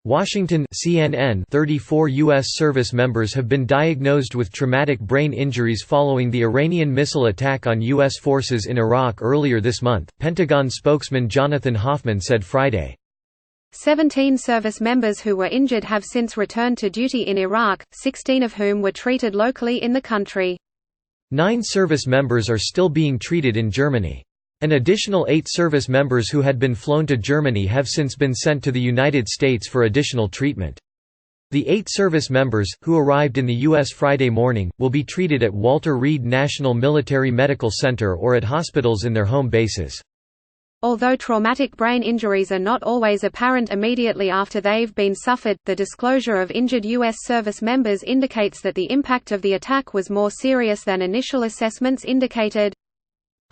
Washington CNN 34 U.S. service members have been diagnosed with traumatic brain injuries following the Iranian missile attack on U.S. forces in Iraq earlier this month, Pentagon spokesman Jonathan Hoffman said Friday. 17 service members who were injured have since returned to duty in Iraq, 16 of whom were treated locally in the country. 9 service members are still being treated in Germany. An additional 8 service members who had been flown to Germany have since been sent to the United States for additional treatment. The 8 service members, who arrived in the U.S. Friday morning, will be treated at Walter Reed National Military Medical Center or at hospitals in their home bases. Although traumatic brain injuries are not always apparent immediately after they've been suffered, the disclosure of injured U.S. service members indicates that the impact of the attack was more serious than initial assessments indicated.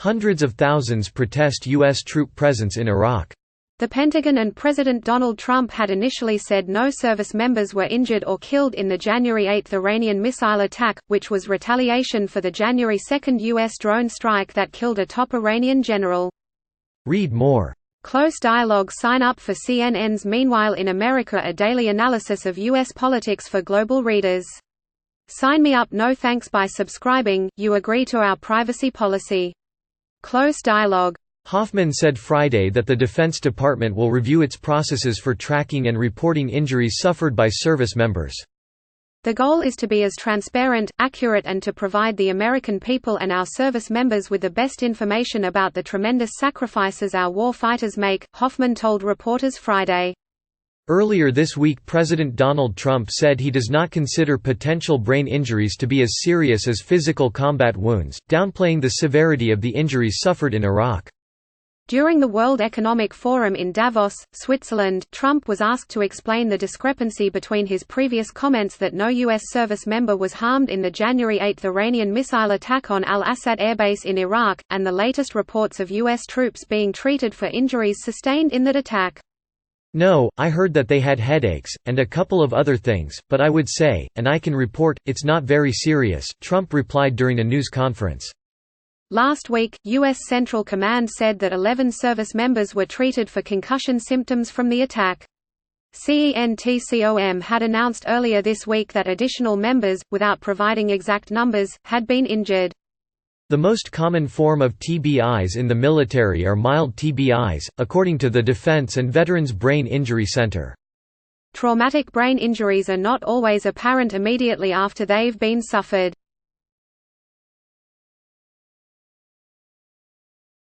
Hundreds of thousands protest U.S. troop presence in Iraq. The Pentagon and President Donald Trump had initially said no service members were injured or killed in the January 8 Iranian missile attack, which was retaliation for the January 2 U.S. drone strike that killed a top Iranian general. Read more. Close dialogue. Sign up for CNN's Meanwhile in America, a daily analysis of U.S. politics for global readers. Sign me up. No thanks. By subscribing, you agree to our privacy policy. Close dialogue. Hoffman said Friday that the Defense Department will review its processes for tracking and reporting injuries suffered by service members. The goal is to be as transparent, accurate and to provide the American people and our service members with the best information about the tremendous sacrifices our war fighters make, Hoffman told reporters Friday. Earlier this week President Donald Trump said he does not consider potential brain injuries to be as serious as physical combat wounds, downplaying the severity of the injuries suffered in Iraq. During the World Economic Forum in Davos, Switzerland, Trump was asked to explain the discrepancy between his previous comments that no U.S. service member was harmed in the January 8 Iranian missile attack on Al-Assad airbase in Iraq, and the latest reports of U.S. troops being treated for injuries sustained in that attack. No, I heard that they had headaches, and a couple of other things, but I would say, and I can report, it's not very serious, Trump replied during a news conference. Last week, U.S. Central Command said that 11 service members were treated for concussion symptoms from the attack. CENTCOM had announced earlier this week that additional members, without providing exact numbers, had been injured. The most common form of TBIs in the military are mild TBIs, according to the Defense and Veterans Brain Injury Center. Traumatic brain injuries are not always apparent immediately after they've been suffered.